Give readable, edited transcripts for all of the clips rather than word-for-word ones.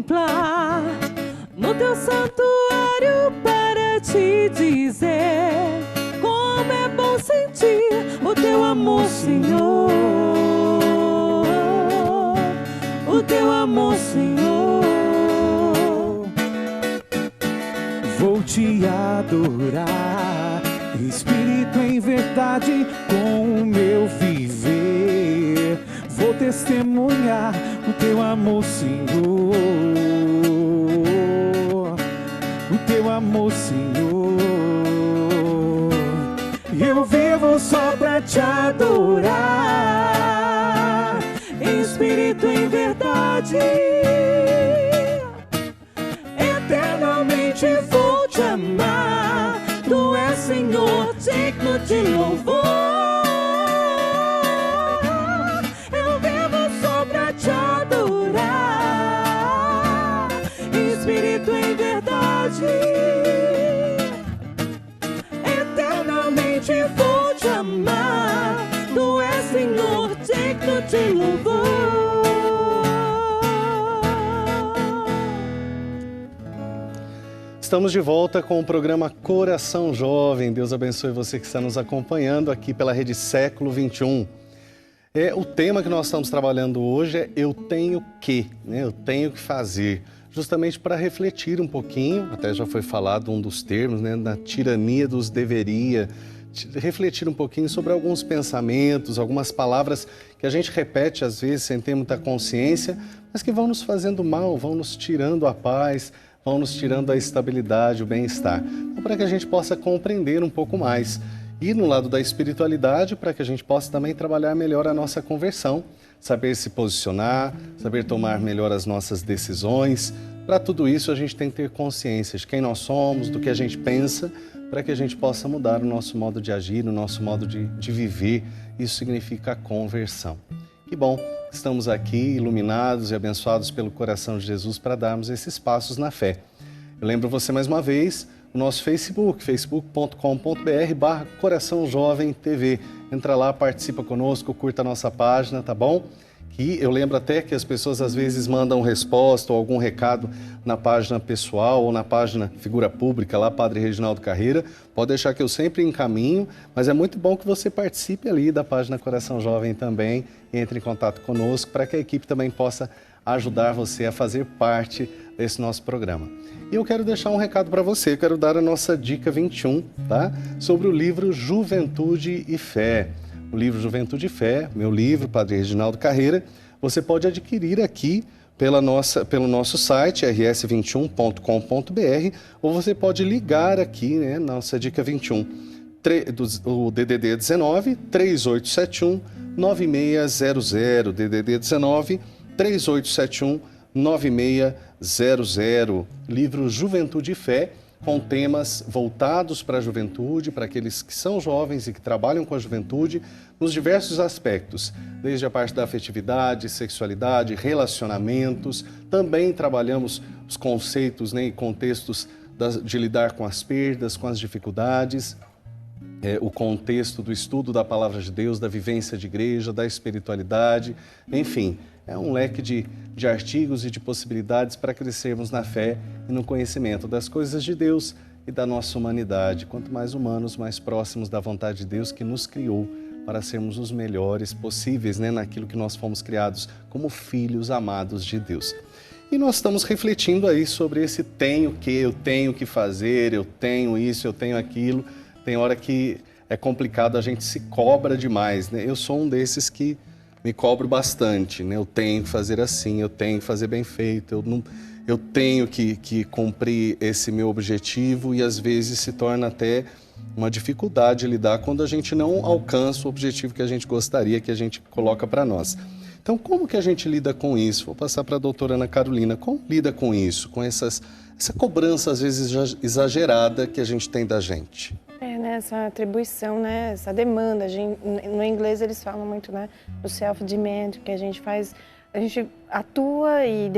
contemplar no teu santuário para te dizer como é bom sentir o teu amor, Senhor, o teu amor, Senhor. Vou te adorar, Espírito, em verdade, com o meu viver. Vou testemunhar o teu amor, Senhor, o teu amor, Senhor. Eu vivo só pra te adorar, em espírito, em verdade. Eternamente vou te amar. Tu és, Senhor, digno de louvor. Eu vivo só pra te adorar, em espírito, em verdade. Eternamente vou te amar. Tu és, Senhor, digno de louvor. Estamos de volta com o programa Coração Jovem. Deus abençoe você que está nos acompanhando aqui pela Rede Século 21. O tema que nós estamos trabalhando hoje é Eu Tenho Que, né? Eu tenho que fazer, justamente para refletir um pouquinho, até já foi falado um dos termos, né? Da tirania dos deveria, refletir um pouquinho sobre alguns pensamentos, algumas palavras que a gente repete às vezes sem ter muita consciência, mas que vão nos fazendo mal, vão nos tirando a paz, vão nos tirando a estabilidade, o bem-estar. Então, para que a gente possa compreender um pouco mais. E no lado da espiritualidade, para que a gente possa também trabalhar melhor a nossa conversão, saber se posicionar, saber tomar melhor as nossas decisões. Para tudo isso, a gente tem que ter consciência de quem nós somos, do que a gente pensa, para que a gente possa mudar o nosso modo de agir, o nosso modo de viver. Isso significa a conversão. Que bom! Estamos aqui iluminados e abençoados pelo coração de Jesus para darmos esses passos na fé. Eu lembro você mais uma vez, o nosso Facebook, facebook.com.br/Coração Jovem TV. Entra lá, participa conosco, curta a nossa página, tá bom? Que eu lembro até que as pessoas às vezes mandam resposta ou algum recado na página pessoal ou na página figura pública lá, Padre Reginaldo Carreira. Pode deixar que eu sempre encaminho, mas é muito bom que você participe ali da página Coração Jovem também, entre em contato conosco para que a equipe também possa ajudar você a fazer parte desse nosso programa. E eu quero deixar um recado para você, eu quero dar a nossa dica 21, tá? Sobre o livro Juventude e Fé. O livro Juventude e Fé, meu livro, Padre Reginaldo Carreira, você pode adquirir aqui pelo nosso site, rs21.com.br, ou você pode ligar aqui, né, nossa dica 21, o DDD 19 3871 9600, DDD 19 3871 9600, livro Juventude e Fé, com temas voltados para a juventude, para aqueles que são jovens e que trabalham com a juventude, nos diversos aspectos, desde a parte da afetividade, sexualidade, relacionamentos. Também trabalhamos os conceitos, né, e contextos de lidar com as perdas, com as dificuldades, o contexto do estudo da Palavra de Deus, da vivência de igreja, da espiritualidade, enfim. É um leque de artigos e de possibilidades para crescermos na fé e no conhecimento das coisas de Deus e da nossa humanidade. Quanto mais humanos, mais próximos da vontade de Deus que nos criou para sermos os melhores possíveis, né, naquilo que nós fomos criados como filhos amados de Deus. E nós estamos refletindo aí sobre esse tenho que, eu tenho que fazer, eu tenho isso, eu tenho aquilo. Tem hora que é complicado, a gente se cobra demais, né? Eu sou um desses que me cobro bastante, né? Eu tenho que fazer assim, eu tenho que fazer bem feito, eu tenho que cumprir esse meu objetivo, e às vezes se torna até uma dificuldade lidar quando a gente não alcança o objetivo que a gente gostaria, que a gente coloca para nós. Então, como que a gente lida com isso? Vou passar para a doutora Ana Carolina. Como lida com isso, com essa cobrança às vezes exagerada que a gente tem da gente? Né, essa atribuição, né, essa demanda. No inglês eles falam muito, né, do self-demand, que a gente atua e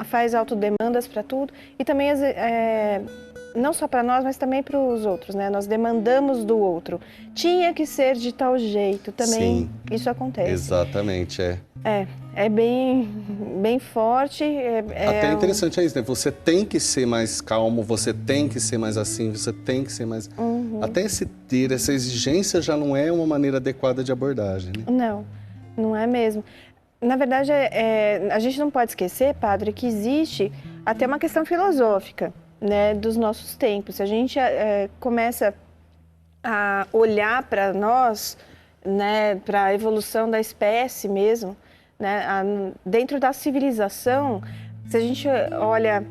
faz autodemandas para tudo, e também não só para nós, mas também para os outros, né? Nós demandamos do outro. Tinha que ser de tal jeito também. Sim, isso acontece. Exatamente, É bem forte. Até interessante é isso, né? Você tem que ser mais calmo, você tem que ser mais assim, você tem que ser mais... Até ter essa exigência já não é uma maneira adequada de abordagem, né? Não é mesmo. Na verdade, a gente não pode esquecer, padre, que existe até uma questão filosófica, né, dos nossos tempos. Se a gente começa a olhar para nós, né, para a evolução da espécie mesmo, né, dentro da civilização, se a gente olha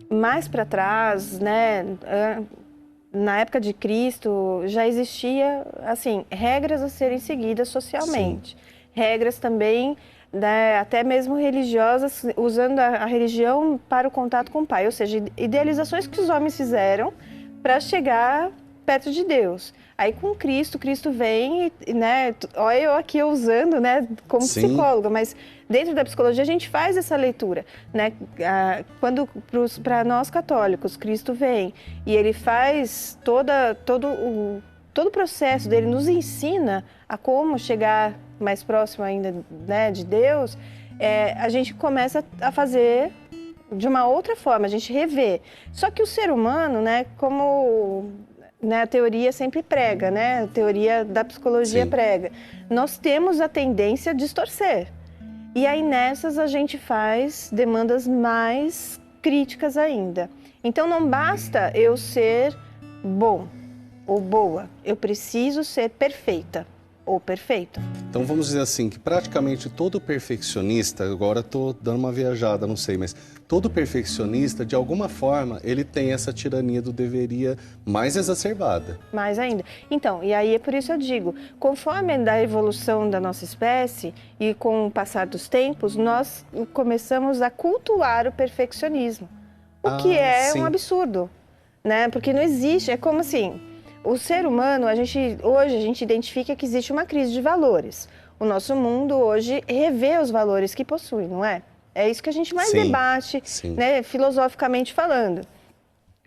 mais para trás, né, na época de Cristo já existia assim regras a serem seguidas socialmente, regras também, né, até mesmo religiosas, usando a religião para o contato com o Pai, ou seja, idealizações que os homens fizeram para chegar perto de Deus. Aí com Cristo vem, né, olha eu aqui usando, né, como psicóloga, mas dentro da psicologia a gente faz essa leitura, né, quando para nós católicos Cristo vem e ele faz todo o processo dele, nos ensina a como chegar mais próximo ainda, né, de Deus, a gente começa a fazer de uma outra forma, a gente revê. Só que o ser humano, né, como... né, a teoria sempre prega, né? A teoria da psicologia prega. Nós temos a tendência a distorcer. E aí nessas a gente faz demandas mais críticas ainda. Então não basta eu ser bom ou boa, eu preciso ser perfeita ou perfeito. Então vamos dizer assim, que praticamente todo perfeccionista, agora estou dando uma viajada, não sei, mas todo perfeccionista, de alguma forma, ele tem essa tirania do deveria mais exacerbada. Mais ainda. Então, e aí é por isso eu digo, conforme a evolução da nossa espécie e com o passar dos tempos, nós começamos a cultuar o perfeccionismo. O que é um absurdo, né? Porque não existe, é como assim... O ser humano, hoje a gente identifica que existe uma crise de valores. O nosso mundo hoje revê os valores que possui, não é? É isso que a gente mais debate, né, filosoficamente falando,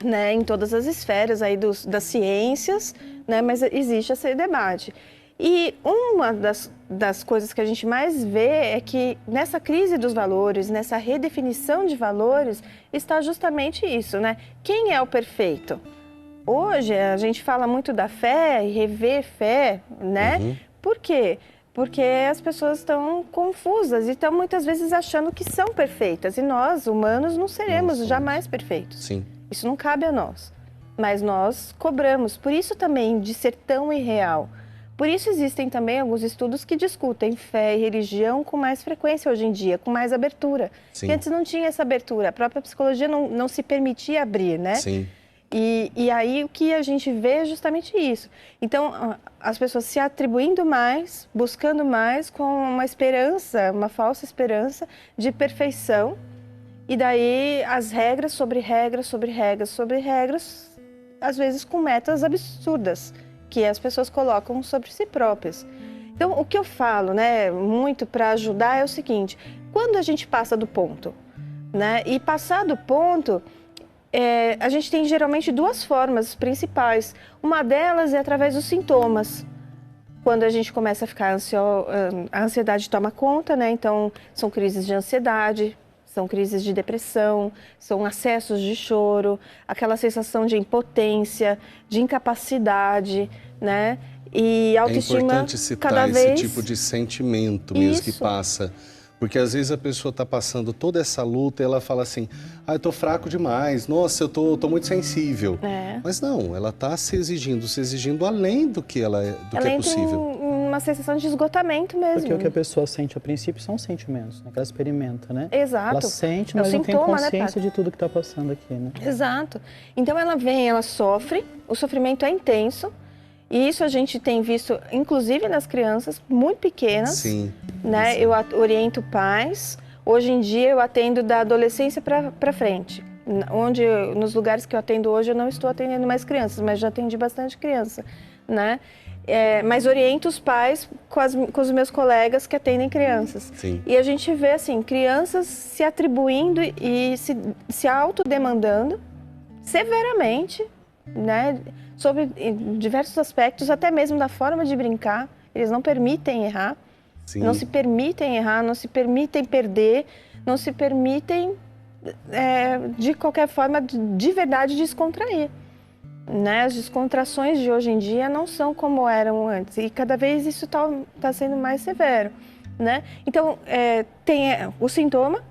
né, em todas as esferas aí das ciências, né, mas existe esse debate. E uma das coisas que a gente mais vê é que nessa crise dos valores, nessa redefinição de valores, está justamente isso, né? Quem é o perfeito? Hoje a gente fala muito da fé e rever fé, né? Por quê? Porque as pessoas estão confusas e estão muitas vezes achando que são perfeitas. E nós, humanos, não seremos jamais perfeitos. Isso não cabe a nós. Mas nós cobramos. Por isso também de ser tão irreal. Por isso existem também alguns estudos que discutem fé e religião com mais frequência hoje em dia, com mais abertura. Porque antes não tinha essa abertura. A própria psicologia não se permitia abrir, né? E aí o que a gente vê é justamente isso. Então, as pessoas se atribuindo mais, buscando mais, com uma esperança, uma falsa esperança de perfeição. E daí as regras sobre regras, sobre regras, sobre regras, às vezes com metas absurdas, que as pessoas colocam sobre si próprias. Então, o que eu falo, né, muito para ajudar é o seguinte, quando a gente passa do ponto, né, e passar do ponto... a gente tem geralmente duas formas principais. Uma delas é através dos sintomas. Quando a gente começa a ficar a ansiedade toma conta, né? Então, são crises de ansiedade, são crises de depressão, são acessos de choro, aquela sensação de impotência, de incapacidade, né? E autoestima é importante citar esse tipo de sentimento mesmo que passa. Porque às vezes a pessoa está passando toda essa luta e ela fala assim, eu tô fraco demais, nossa, eu tô muito sensível. Mas não, ela está se exigindo além do que é possível. Uma sensação de esgotamento mesmo. Porque o que a pessoa sente a princípio são sentimentos, né, que ela experimenta, né? Exato. Ela sente, mas não tem consciência de tudo que está passando aqui, né? Exato. Então ela vem, ela sofre, o sofrimento é intenso. E isso a gente tem visto, inclusive nas crianças muito pequenas, né? Eu oriento pais. Hoje em dia eu atendo da adolescência para frente. Nos lugares que eu atendo hoje eu não estou atendendo mais crianças, mas já atendi bastante criança, né? Mas oriento os pais com os meus colegas que atendem crianças. E a gente vê assim, crianças se atribuindo e se autodemandando severamente, né? Sobre diversos aspectos, até mesmo da forma de brincar, eles não permitem errar, Sim. Não se permitem errar, não se permitem perder, não se permitem, de qualquer forma, de verdade, descontrair. Né? As descontrações de hoje em dia não são como eram antes, e cada vez isso tá sendo mais severo. Né? Então, tem o sintoma,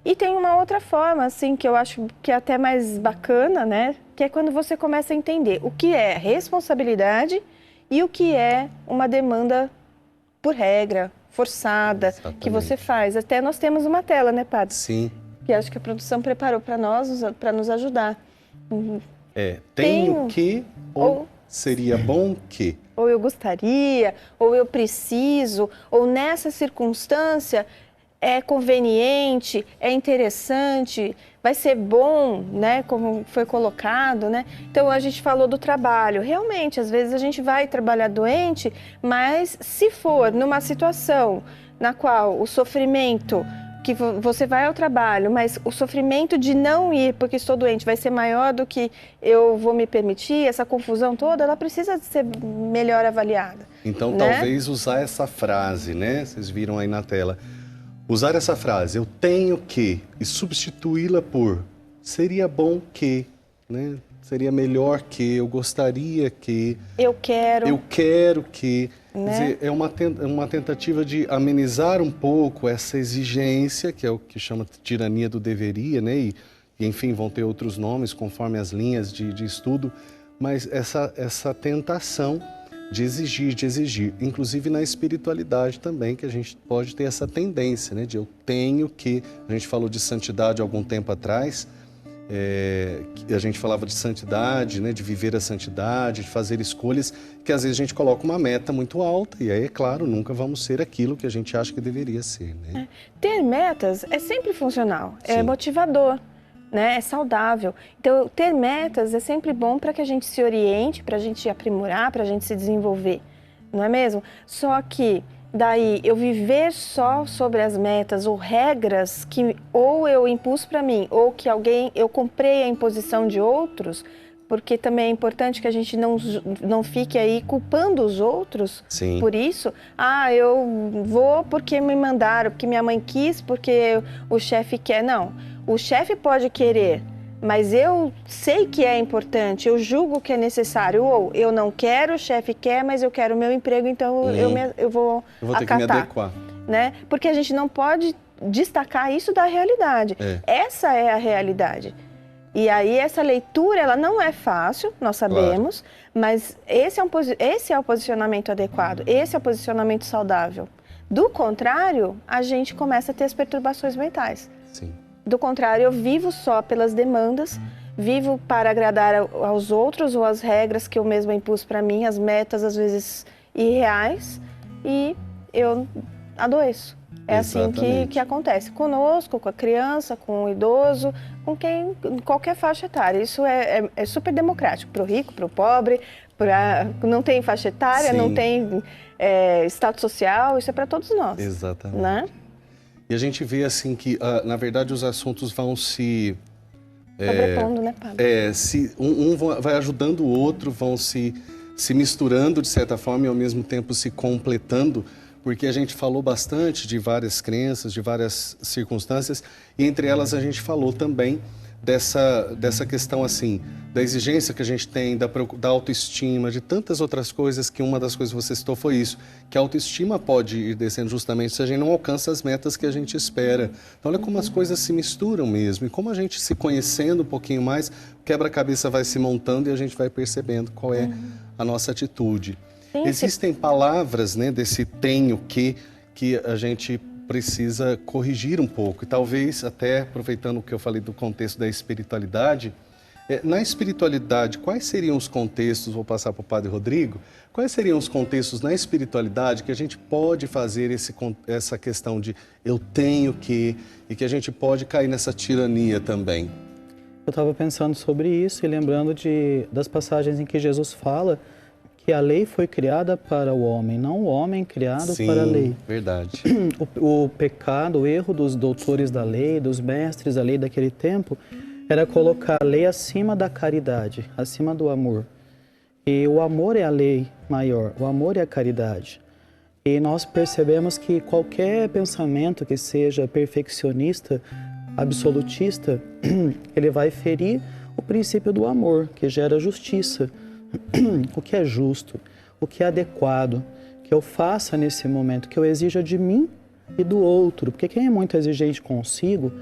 e tem uma outra forma, assim, que eu acho que é até mais bacana, né? Que é quando você começa a entender o que é responsabilidade e o que é uma demanda por regra, forçada, Exatamente. que você faz. Até nós temos uma tela, né, Padre? Sim. Que acho que a produção preparou para nós, para nos ajudar. Tenho que ou seria bom que. Ou eu gostaria, ou eu preciso, ou nessa circunstância é conveniente, é interessante, vai ser bom, né, como foi colocado, né? Então a gente falou do trabalho. Realmente, às vezes a gente vai trabalhar doente, mas se for numa situação na qual o sofrimento que você vai ao trabalho, mas o sofrimento de não ir porque estou doente vai ser maior do que eu vou me permitir, essa confusão toda, ela precisa ser melhor avaliada. Então, né? talvez usar essa frase, né? Vocês viram aí na tela. Usar essa frase, eu tenho que, e substituí-la por seria bom que, né? Seria melhor que, eu gostaria que. Eu quero que. Né? Quer dizer, é uma tentativa de amenizar um pouco essa exigência, que é o que chama tirania do deveria, né? E enfim, vão ter outros nomes conforme as linhas de estudo, mas essa tentação de exigir, inclusive na espiritualidade também, que a gente pode ter essa tendência, né? De eu tenho que, a gente falou de santidade há algum tempo atrás, a gente falava de santidade, né? De viver a santidade, de fazer escolhas, que às vezes a gente coloca uma meta muito alta e aí, é claro, nunca vamos ser aquilo que a gente acha que deveria ser, né? Ter metas é sempre funcional, é Sim. motivador. Né? É saudável. Então, ter metas é sempre bom para que a gente se oriente, para a gente aprimorar, para a gente se desenvolver, não é mesmo? Só que, daí, eu viver só sobre as metas ou regras que ou eu impus para mim, ou que eu comprei a imposição de outros, porque também é importante que a gente não fique aí culpando os outros. Sim. Por isso. Eu vou porque me mandaram, porque minha mãe quis, porque o chefe quer. Não. O chefe pode querer, mas eu sei que é importante, eu julgo que é necessário. Ou eu não quero, o chefe quer, mas eu quero o meu emprego, então eu vou ter acatar, que me adequar. Né? Porque a gente não pode destacar isso da realidade. Essa é a realidade. E aí essa leitura, ela não é fácil, nós sabemos, claro. Mas esse é o posicionamento adequado, esse é o posicionamento saudável. Do contrário, a gente começa a ter as perturbações mentais. Sim. Do contrário, eu vivo só pelas demandas, vivo para agradar aos outros ou as regras que eu mesma impus para mim, as metas às vezes irreais, e eu adoeço. É Exatamente. assim que acontece conosco, com a criança, com o idoso, com qualquer faixa etária. Isso é super democrático, para o rico, para o pobre, não tem faixa etária, Sim. não tem status social, isso é para todos nós. Exatamente. Né? E a gente vê assim que, na verdade, os assuntos vão se... sobrepondo, né, Padre? Um vai ajudando o outro, vão se misturando de certa forma e ao mesmo tempo se completando, porque a gente falou bastante de várias crenças, de várias circunstâncias, e entre elas a gente falou também dessa questão assim, da exigência que a gente tem, da autoestima, de tantas outras coisas, que uma das coisas que você citou foi isso, que a autoestima pode ir descendo justamente se a gente não alcança as metas que a gente espera. Então olha como as coisas se misturam mesmo, e como a gente se conhecendo um pouquinho mais, o quebra-cabeça vai se montando e a gente vai percebendo qual é a nossa atitude. Sim, Existem palavras, né, desse tenho que a gente precisa corrigir um pouco. E talvez, até aproveitando o que eu falei do contexto da espiritualidade, na espiritualidade, quais seriam os contextos, vou passar para o Padre Rodrigo, quais seriam os contextos na espiritualidade que a gente pode fazer essa questão de eu tenho que, e que a gente pode cair nessa tirania também? Eu estava pensando sobre isso e lembrando das passagens em que Jesus fala que a lei foi criada para o homem, não o homem criado para a lei. Verdade. O pecado, o erro dos doutores da lei, dos mestres da lei daquele tempo, era colocar a lei acima da caridade, acima do amor. E o amor é a lei maior, o amor é a caridade. E nós percebemos que qualquer pensamento que seja perfeccionista, absolutista, ele vai ferir o princípio do amor, que gera justiça. O que é justo, o que é adequado, que eu faça nesse momento, que eu exija de mim e do outro. Porque quem é muito exigente consigo,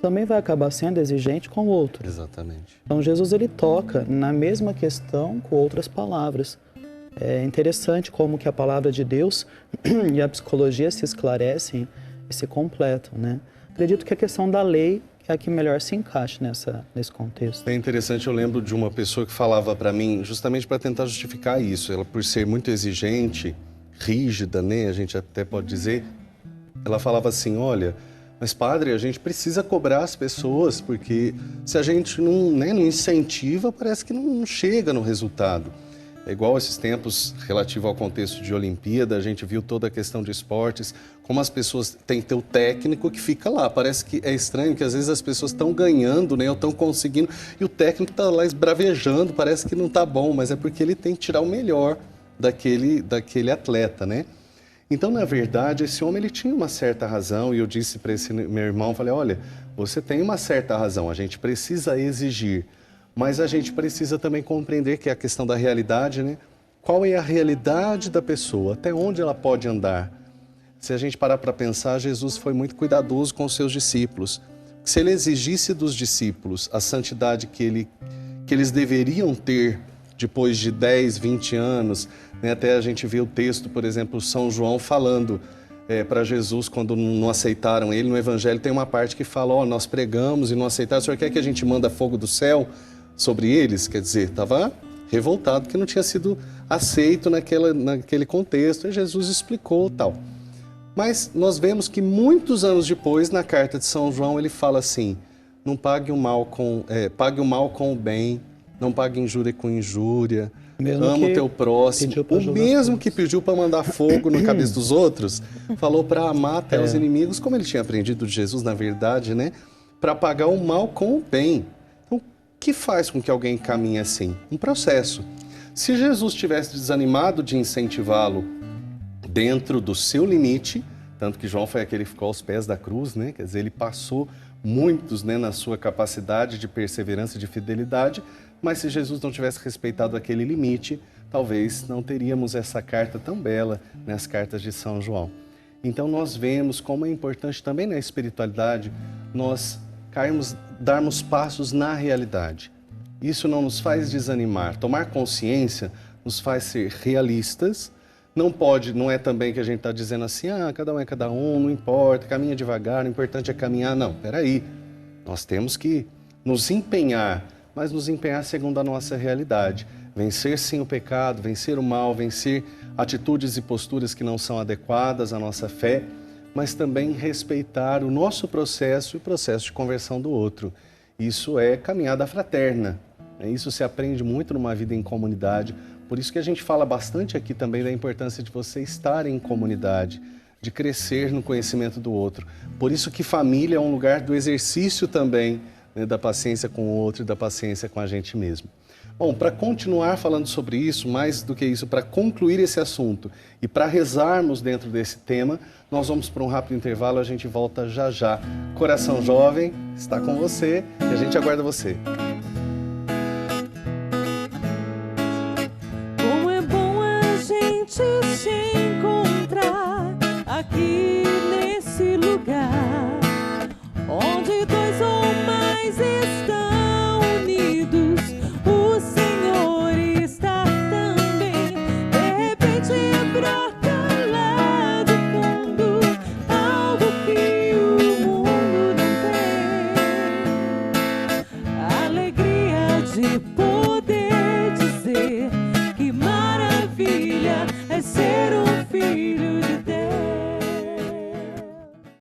também vai acabar sendo exigente com o outro. Exatamente. Então Jesus ele toca na mesma questão com outras palavras. É interessante como que a palavra de Deus e a psicologia se esclarecem e se completam, né? Acredito que a questão da lei é a que melhor se encaixa nesse contexto. É interessante, eu lembro de uma pessoa que falava para mim, justamente para tentar justificar isso. Ela, por ser muito exigente, rígida, né? A gente até pode dizer, ela falava assim, olha, mas padre, a gente precisa cobrar as pessoas, porque se a gente não incentiva, parece que não chega no resultado. É igual esses tempos relativo ao contexto de Olimpíada, a gente viu toda a questão de esportes, como as pessoas têm que ter o técnico que fica lá. Parece que é estranho que às vezes as pessoas estão ganhando, né, ou estão conseguindo, e o técnico está lá esbravejando, parece que não está bom, mas é porque ele tem que tirar o melhor daquele atleta, né? Então, na verdade, esse homem ele tinha uma certa razão, e eu disse para esse meu irmão, falei, olha, você tem uma certa razão, a gente precisa exigir, mas a gente precisa também compreender que é a questão da realidade, né? Qual é a realidade da pessoa? Até onde ela pode andar? Se a gente parar para pensar, Jesus foi muito cuidadoso com os seus discípulos. Se ele exigisse dos discípulos a santidade que eles deveriam ter depois de 10, 20 anos, né? Até a gente vê o texto, por exemplo, São João falando para Jesus quando não aceitaram ele. No Evangelho tem uma parte que fala, nós pregamos e não aceitaram, o senhor quer que a gente manda fogo do céu sobre eles? Quer dizer, estava revoltado que não tinha sido aceito naquele contexto, e Jesus explicou tal. Mas nós vemos que muitos anos depois, na carta de São João, ele fala assim, não pague o mal pague o mal com o bem, não pague injúria com injúria, ama o teu próximo. O mesmo que pediu para mandar fogo na cabeça dos outros, falou para amar até os inimigos, como ele tinha aprendido de Jesus, na verdade, né? Para pagar o mal com o bem. Então, o que faz com que alguém caminhe assim? Um processo. Se Jesus tivesse desanimado de incentivá-lo dentro do seu limite, tanto que João foi aquele que ficou aos pés da cruz, né? Quer dizer, ele passou muitos, né, na sua capacidade de perseverança e de fidelidade, mas se Jesus não tivesse respeitado aquele limite, talvez não teríamos essa carta tão bela, né, as cartas de São João. Então nós vemos como é importante também na espiritualidade nós darmos passos na realidade. Isso não nos faz desanimar. Tomar consciência nos faz ser realistas. Não é também que a gente está dizendo assim, cada um é cada um, não importa, caminha devagar, o importante é caminhar. Não, peraí. Nós temos que nos empenhar, mas nos empenhar segundo a nossa realidade. Vencer sim o pecado, vencer o mal, vencer atitudes e posturas que não são adequadas à nossa fé, mas também respeitar o nosso processo e o processo de conversão do outro. Isso é caminhada fraterna. Isso se aprende muito numa vida em comunidade. Por isso que a gente fala bastante aqui também da importância de você estar em comunidade, de crescer no conhecimento do outro. Por isso que família é um lugar do exercício também, né, da paciência com o outro e da paciência com a gente mesmo. Bom, para continuar falando sobre isso, mais do que isso, para concluir esse assunto e para rezarmos dentro desse tema, nós vamos para um rápido intervalo, a gente volta já já. Coração Jovem está com você e a gente aguarda você. Como é bom a gente se encontrar aqui nesse lugar, onde dois ou mais estão unidos, o Senhor está também. De repente brota lá do fundo algo que o mundo não tem, alegria de poder